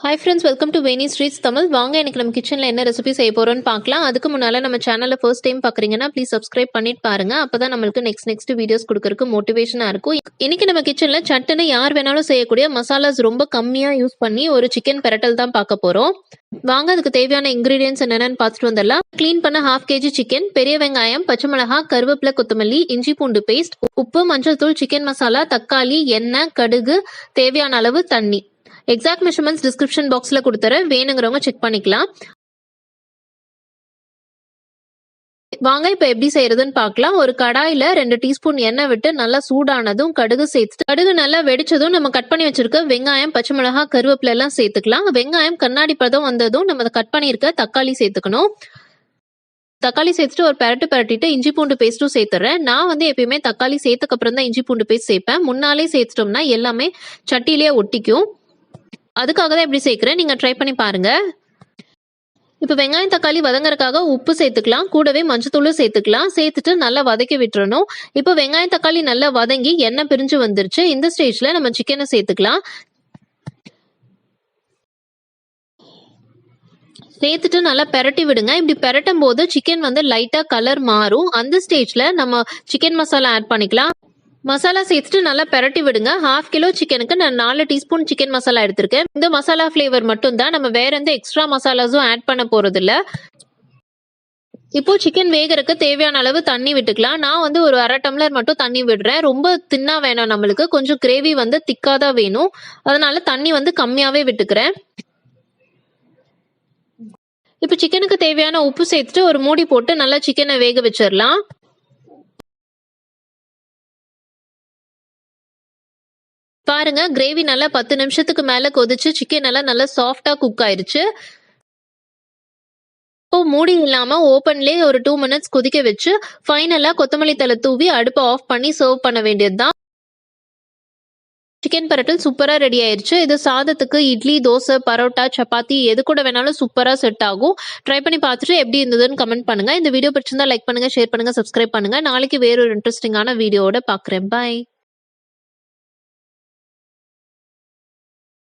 Hi friends, welcome to Veni streets Tamil. வாங்க இன்னைக்கு நம்ம கிச்சனில் என்ன ரெசிபி செய்ய போகிறோம்னு பார்க்கலாம். அதுக்கு முன்னால் நம்ம சேனலில் ஃபர்ஸ்ட் டைம் பார்க்குறீங்கன்னா ப்ளீஸ் சப்ஸ்கிரைப் பண்ணிட்டு பாருங்க. அப்போ தான் நம்மளுக்கு நெக்ஸ்ட் வீடியோஸ் கொடுக்கறதுக்கு மோட்டிவேஷனாக இருக்கும். இன்னைக்கு நம்ம கிச்சனில் சட்டுன்னு யார் வேணாலும் செய்யக்கூடிய மசாலாஸ் ரொம்ப கம்மியாக யூஸ் பண்ணி ஒரு சிக்கன் பெரட்டல் தான் பார்க்க போகிறோம். வாங்க அதுக்கு தேவையான இன்கிரீடியன்ஸ் என்னென்னு பார்த்துட்டு வந்துடலாம். க்ளீன் பண்ண 1/2 kg சிக்கன், பெரிய வெங்காயம், பச்சை மிளகாய், கருவேப்பிலை, கொத்தமல்லி, இஞ்சி பூண்டு பேஸ்ட், உப்பு, மஞ்சள் தூள், சிக்கன் மசாலா, தக்காளி, எண்ணெய், கடுகு, தேவையான அளவு தண்ணி. எக்ஸாக்ட் மெஷர்மெண்ட்ஸ் டிஸ்கிரிப்ஷன் பாக்ஸ்ல கொடுத்துறேன், வேணுங்கிறவங்க செக் பண்ணிக்கலாம். வாங்க இப்ப எப்படி செய்யறதுன்னு பார்க்கலாம். ஒரு கடாயில 2 டீஸ்பூன் எண்ணெய் விட்டு நல்லா சூடானதும் கடுகு சேர்த்து, கடுகு நல்லா வெடிச்சதும் நம்ம கட் பண்ணி வச்சிருக்க வெங்காயம், பச்சை மிளகாய், கருவேப்பிலை எல்லாம் சேர்த்துக்கலாம். வெங்காயம் கண்ணாடி பதம் வந்ததும் நம்ம கட் பண்ணிருக்க தக்காளி சேர்த்துக்கணும். தக்காளி சேர்த்துட்டு ஒரு பரட்டிட்டு இஞ்சி பூண்டு பேஸ்ட்டும் சேர்த்துறேன். நான் எப்பயுமே தக்காளி சேர்த்துக்கு அப்புறம் தான் இஞ்சி பூண்டு பேஸ்ட் சேர்ப்பேன். முன்னாலே சேர்த்துட்டோம்னா எல்லாமே சட்டிலேயே ஒட்டிக்கும். அதுக்காக தான் இப்படி சேர்க்கிறேன். நீங்க ட்ரை பண்ணி பாருங்க. இப்போ வெங்காயம் தக்காளி வதங்கறதுக்காக உப்பு சேர்த்துக்கலாம், கூடவே மஞ்சத்தூளும் சேர்த்துக்கலாம். சேர்த்துட்டு நல்லா வதக்கி விட்டுறணும். இப்போ வெங்காயம் தக்காளி நல்லா வதங்கி எண்ணெய் பிரிஞ்சு வந்துருச்சு. இந்த ஸ்டேஜ்ல நம்ம சிக்கனை சேர்த்துக்கலாம். சேர்த்துட்டு நல்லா பெரட்டி விடுங்க. இப்படி பெரட்டும் போது சிக்கன் லைட்டா கலர் மாறும். அந்த ஸ்டேஜ்ல நம்ம சிக்கன் மசாலா ஆட் பண்ணிக்கலாம். மசாலா சேர்த்துட்டு நல்லா பெரட்டி விடுங்க. 1/2 kg சிக்கனுக்கு நான் 4 டீஸ்பூன் சிக்கன் மசாலா எடுத்திருக்கேன். இந்த மசாலா ஃபிளேவர் மட்டும் தான், நம்ம வேற எந்த எக்ஸ்ட்ரா மசாலாஸும் ஆட் பண்ண போறது இல்ல. இப்போ சிக்கன் வேகறதுக்கு தேவையான அளவு தண்ணி விட்டுக்கலாம். நான் ஒரு 1/2 டம்ளர் மட்டும் தண்ணி விடுறேன். ரொம்ப தின்னா வேணாம், நம்மளுக்கு கொஞ்சம் கிரேவி திக்கா தான் வேணும். அதனால தண்ணி கம்மியாவே விட்டுக்கிறேன். இப்போ சிக்கனுக்கு தேவையான உப்பு சேர்த்துட்டு ஒரு மூடி போட்டு நல்லா சிக்கனை வேக வச்சிடலாம். பாருங்க, கிரேவி நல்லா 10 நிமிஷத்துக்கு மேல கொதிச்சு சிக்கன் எல்லாம் நல்லா சாஃப்டா குக் ஆயிருச்சு. இப்போ மூடி இல்லாம ஓபன்லயே ஒரு 2 மினிட்ஸ் கொதிக்க வச்சு ஃபைனலா கொத்தமல்லி தழை தூவி அடுப்பை ஆஃப் பண்ணி சர்வ் பண்ண வேண்டியதுதான். சிக்கன் பரட்டல் சூப்பரா ரெடி ஆயிருச்சு. இது சாதத்துக்கு, இட்லி, தோசை, பரோட்டா, சப்பாத்தி எது கூட வேணாலும் சூப்பரா செட் ஆகும். ட்ரை பண்ணி பார்த்துட்டு எப்படி இருந்ததுன்னு கமெண்ட் பண்ணுங்க. இந்த வீடியோ பிடிச்சிருந்தா லைக் பண்ணுங்க, ஷேர் பண்ணுங்க, சப்ஸ்கிரைப் பண்ணுங்க. நாளைக்கு வேற ஒரு இன்ட்ரெஸ்டிங்கான வீடியோட பாக்குறேன். பை.